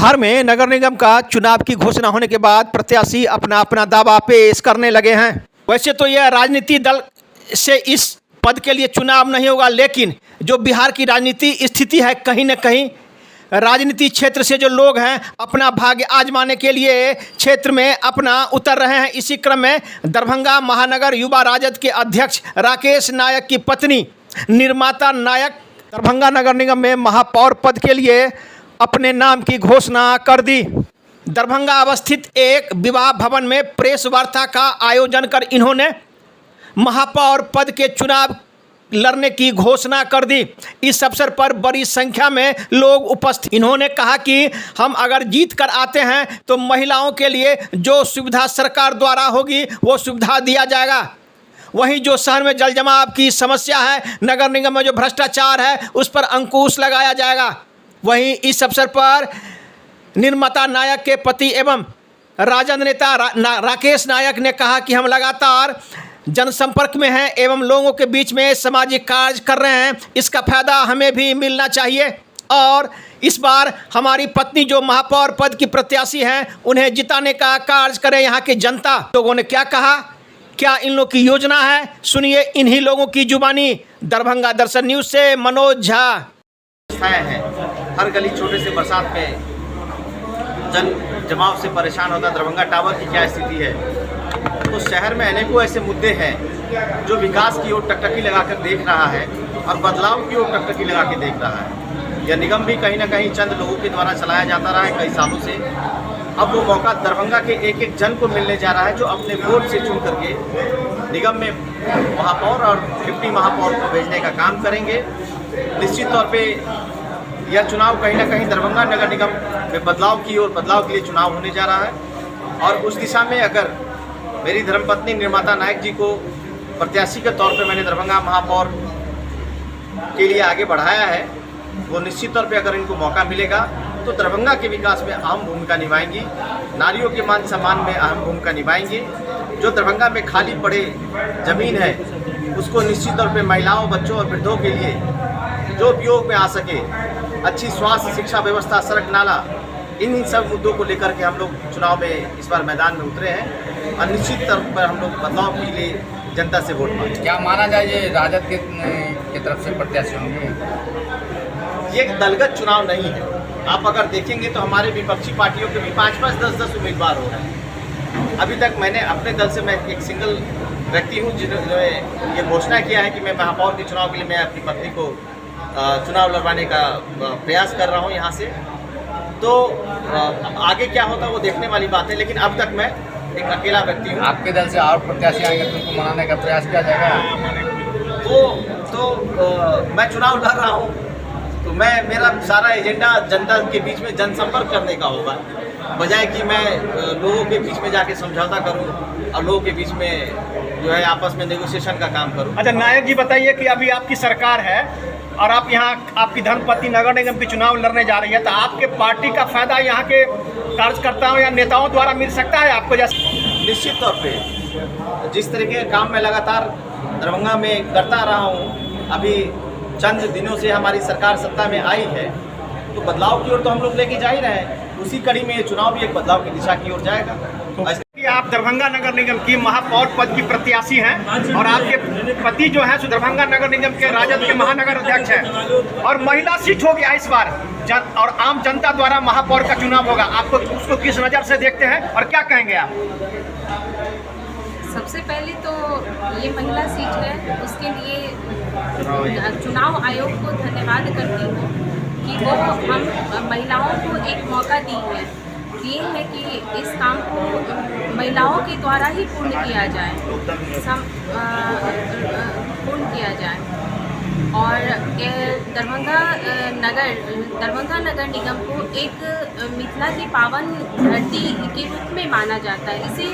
बिहार में नगर निगम का चुनाव की घोषणा होने के बाद प्रत्याशी अपना अपना दावा पेश करने लगे हैं। वैसे तो यह राजनीति दल से इस पद के लिए चुनाव नहीं होगा, लेकिन जो बिहार की राजनीति स्थिति है, कहीं न कहीं राजनीति क्षेत्र से जो लोग हैं अपना भाग्य आजमाने के लिए क्षेत्र में अपना उतर रहे हैं। इसी क्रम में दरभंगा महानगर युवा राजद के अध्यक्ष राकेश नायक की पत्नी निर्मता नायक दरभंगा नगर निगम में महापौर पद के लिए अपने नाम की घोषणा कर दी। दरभंगा अवस्थित एक विवाह भवन में प्रेस वार्ता का आयोजन कर इन्होंने महापौर पद के चुनाव लड़ने की घोषणा कर दी। इस अवसर पर बड़ी संख्या में लोग उपस्थित। इन्होंने कहा कि हम अगर जीत कर आते हैं तो महिलाओं के लिए जो सुविधा सरकार द्वारा होगी वो सुविधा दिया जाएगा। वहीं जो शहर में जल जमाव की समस्या है, नगर निगम में जो भ्रष्टाचार है, उस पर अंकुश लगाया जाएगा। वहीं इस अवसर पर निर्मता नायक के पति एवं राजद नेता राकेश नायक ने कहा कि हम लगातार जनसंपर्क में हैं एवं लोगों के बीच में सामाजिक कार्य कर रहे हैं। इसका फायदा हमें भी मिलना चाहिए और इस बार हमारी पत्नी जो महापौर पद की प्रत्याशी हैं, उन्हें जिताने का कार्य करें। यहाँ की जनता लोगों ने क्या कहा, क्या इन लोगों की योजना है, सुनिए इन्हीं लोगों की जुबानी। दरभंगा दर्शन न्यूज़ से मनोज झा। है हर गली छोटे से बरसात में जल जमाव से परेशान होता। दरभंगा टावर की क्या स्थिति है, तो शहर में अनेकों ऐसे मुद्दे हैं जो विकास की ओर टकटकी लगाकर देख रहा है और बदलाव की ओर टकटकी लगा के देख रहा है। यह निगम भी कहीं ना कहीं चंद लोगों के द्वारा चलाया जाता रहा है कई सालों से। अब वो मौका दरभंगा के एक एक जन को मिलने जा रहा है जो अपने वोट से चुन करके निगम में महापौर और डिप्टी महापौर को भेजने का काम करेंगे। निश्चित तौर पे यह चुनाव कहीं ना कहीं दरभंगा नगर निगम में बदलाव की ओर, बदलाव के लिए चुनाव होने जा रहा है। और उस दिशा में अगर मेरी धर्मपत्नी निर्मता नायक जी को प्रत्याशी के तौर पे मैंने दरभंगा महापौर के लिए आगे बढ़ाया है, वो निश्चित तौर पे अगर इनको मौका मिलेगा तो दरभंगा के विकास में अहम भूमिका निभाएंगी, नारियों के मान सम्मान में अहम भूमिका निभाएंगे। जो दरभंगा में खाली पड़े ज़मीन है उसको निश्चित तौर पे महिलाओं, बच्चों और वृद्धों के लिए जो उपयोग में आ सके, अच्छी स्वास्थ्य, शिक्षा व्यवस्था, सड़क नाला, इन सब मुद्दों को लेकर के हम लोग चुनाव में इस बार मैदान में उतरे हैं और निश्चित तौर पर हम लोग बदलाव के लिए जनता से वोट मांगे। क्या माना जाए ये राजद के तरफ से प्रत्याशी होंगे? ये एक दलगत चुनाव नहीं है। आप अगर देखेंगे तो हमारे विपक्षी पार्टियों के भी 5-5, 10-10 उम्मीदवार हो रहे हैं। अभी तक मैंने अपने दल से, मैं एक सिंगल व्यक्ति हूँ जिन्होंने ये घोषणा किया है कि मैं महापौर के चुनाव के लिए मैं अपनी पत्नी को चुनाव लड़वाने का प्रयास कर रहा हूँ यहाँ से। तो आगे क्या होता है वो देखने वाली बात है, लेकिन अब तक मैं एक अकेला व्यक्ति हूँ। आपके दल से और प्रत्याशी आएंगे तो उनको मनाने का प्रयास किया जाएगा? तो मैं चुनाव लड़ रहा हूँ तो मेरा सारा एजेंडा जनता के बीच में जनसंपर्क करने का होगा, बजाय कि मैं लोगों के बीच में जाके समझौता करूं और लोगों के बीच में जो है आपस में नेगोशिएशन का काम करूं। अच्छा नायक जी, बताइए कि अभी आपकी सरकार है और आप यहाँ आपकी धर्मपत्नी नगर निगम की चुनाव लड़ने जा रही है, तो आपके पार्टी का फायदा यहाँ के कार्यकर्ताओं या नेताओं द्वारा मिल सकता है आपको? जैसे निश्चित तौर पे जिस तरीके का काम मैं लगातार दरभंगा में करता रहा हूँ, अभी चंद दिनों से हमारी सरकार सत्ता में आई है, तो बदलाव की ओर तो हम लोग लेके जा ही रहे हैं। उसी कड़ी में ये चुनाव भी एक बदलाव की दिशा की ओर जाएगा। कि आप दरभंगा नगर निगम की महापौर पद की प्रत्याशी हैं और आपके पति जो है दरभंगा नगर निगम के राजद के महानगर अध्यक्ष हैं और महिला सीट हो गया इस बार और आम जनता द्वारा महापौर का चुनाव होगा। आपको उसको किस नज़र से देखते हैं और क्या कहेंगे आप? सबसे पहले तो ये महिला सीट है, उसके लिए चुनाव आयोग को धन्यवाद करती हूँ कि वो हम महिलाओं को एक मौका दिए है कि इस काम को महिलाओं के द्वारा ही पूर्ण किया जाए, पूर्ण किया जाए। और दरभंगा नगर निगम को एक मिथिला की पावन धरती के रूप में माना जाता है। इसे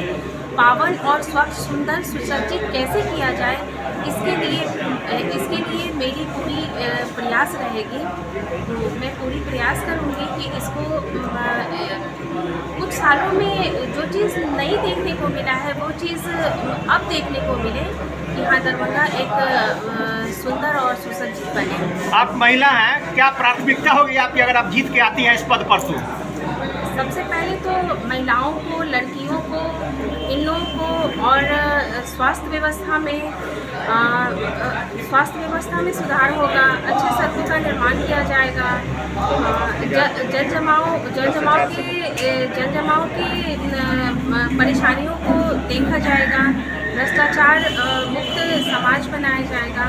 पावन और स्वच्छ, सुंदर, सुसज्जित कैसे किया जाए, इसके लिए मेरी पूरी प्रयास रहेगी। तो मैं पूरी प्रयास करूँगी कि इसको कुछ सालों में जो चीज़ नहीं देखने को मिला है वो चीज़ अब देखने को मिले कि हाँ दरभंगा एक सुंदर और सुसज्जित बने। आप महिला हैं, क्या प्राथमिकता होगी आपकी अगर आप जीत के आती हैं इस पद पर? सबसे पहले तो महिलाओं को, लड़कियों को, इन लोगों को और स्वास्थ्य व्यवस्था में सुधार होगा, अच्छे सड़कों का निर्माण किया जाएगा, जल जमाव की परेशानियों को देखा जाएगा, भ्रष्टाचार मुक्त समाज बनाया जाएगा।